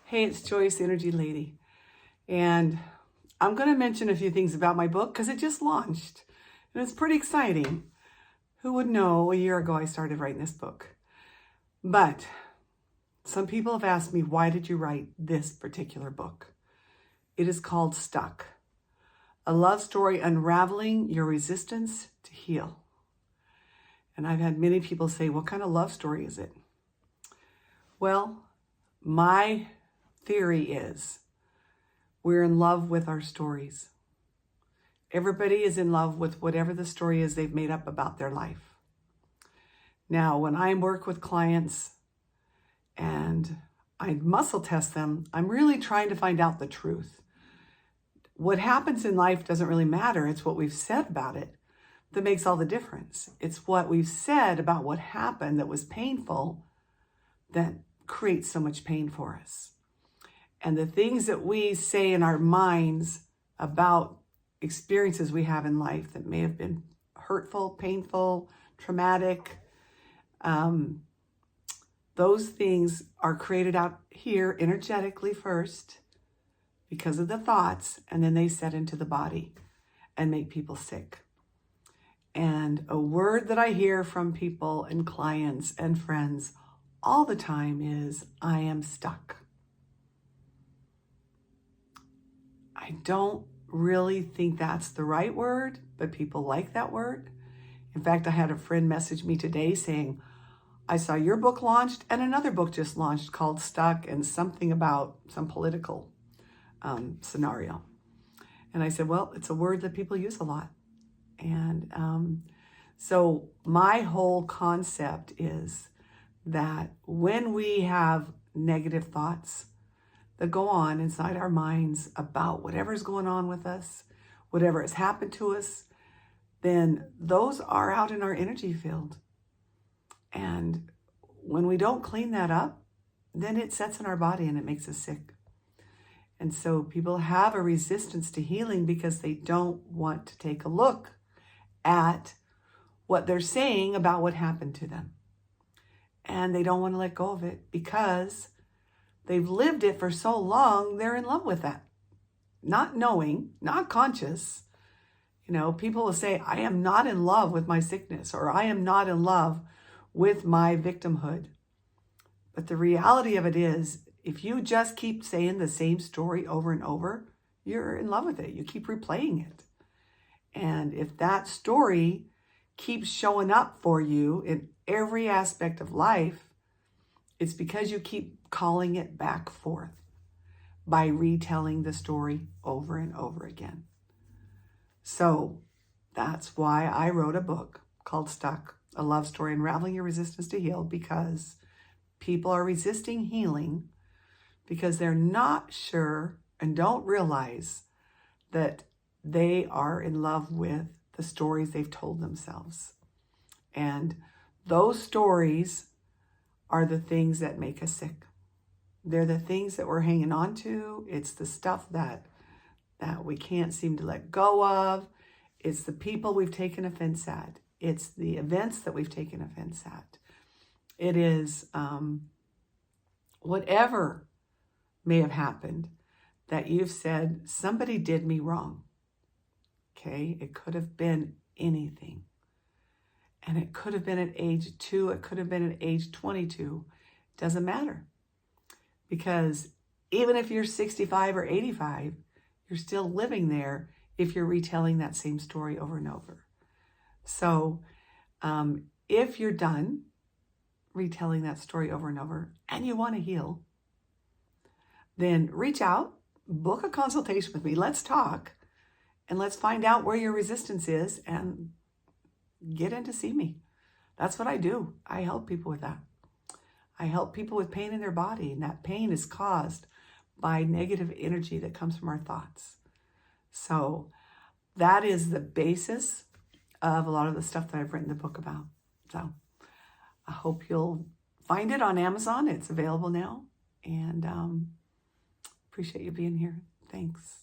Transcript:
Hey, it's Joyce, Energy Lady. And I'm going to mention a few things about my book because it just launched. And it's pretty exciting. Who would know a year ago I started writing this book? But some people have asked me, why did you write this particular book? It is called Stuck. A love story unraveling your resistance to heal. And I've had many people say, what kind of love story is it? Well, my theory is we're in love with our stories. Everybody is in love with whatever the story is they've made up about their life. Now, when I work with clients and I muscle test them, I'm really trying to find out the truth. What happens in life doesn't really matter. It's what we've said about it that makes all the difference. It's what we've said about what happened that was painful that creates so much pain for us. And the things that we say in our minds about experiences we have in life that may have been hurtful, painful, traumatic, those things are created out here energetically first because of the thoughts, and then they set into the body and make people sick. And a word that I hear from people and clients and friends all the time is, I am stuck. I don't really think that's the right word, but people like that word. In fact, I had a friend message me today saying, I saw your book launched and another book just launched called Stuck and something about some political scenario. And I said, well, it's a word that people use a lot. And so my whole concept is that when we have negative thoughts that go on inside our minds about whatever's going on with us, whatever has happened to us, then those are out in our energy field. And when we don't clean that up, then it sets in our body and it makes us sick. And so people have a resistance to healing because they don't want to take a look at what they're saying about what happened to them. And they don't want to let go of it because they've lived it for so long, they're in love with that. Not knowing, not conscious. You know, people will say, I am not in love with my sickness, or I am not in love with my victimhood. But the reality of it is, if you just keep saying the same story over and over, you're in love with it. You keep replaying it. And if that story keeps showing up for you in every aspect of life, it's because you keep calling it back forth by retelling the story over and over again. So that's why I wrote a book called Stuck, a love story unraveling your resistance to heal, because people are resisting healing because they're not sure and don't realize that they are in love with the stories they've told themselves. And those stories are the things that make us sick. They're the things that we're hanging on to. It's the stuff that we can't seem to let go of. It's the people we've taken offense at. It's the events that we've taken offense at. It is whatever may have happened that you've said, somebody did me wrong. Okay, it could have been anything. And it could have been at age 2, it could have been at age 22. Doesn't matter. Because even if you're 65 or 85, you're still living there if you're retelling that same story over and over. So if you're done retelling that story over and over and you want to heal, then reach out, book a consultation with me. Let's talk and let's find out where your resistance is and get in to see me. That's what I do. I help people with that. I help people with pain in their body, and that pain is caused by negative energy that comes from our thoughts. So that is the basis of a lot of the stuff that I've written the book about. So I hope you'll find it on Amazon. It's available now, and appreciate you being here. Thanks.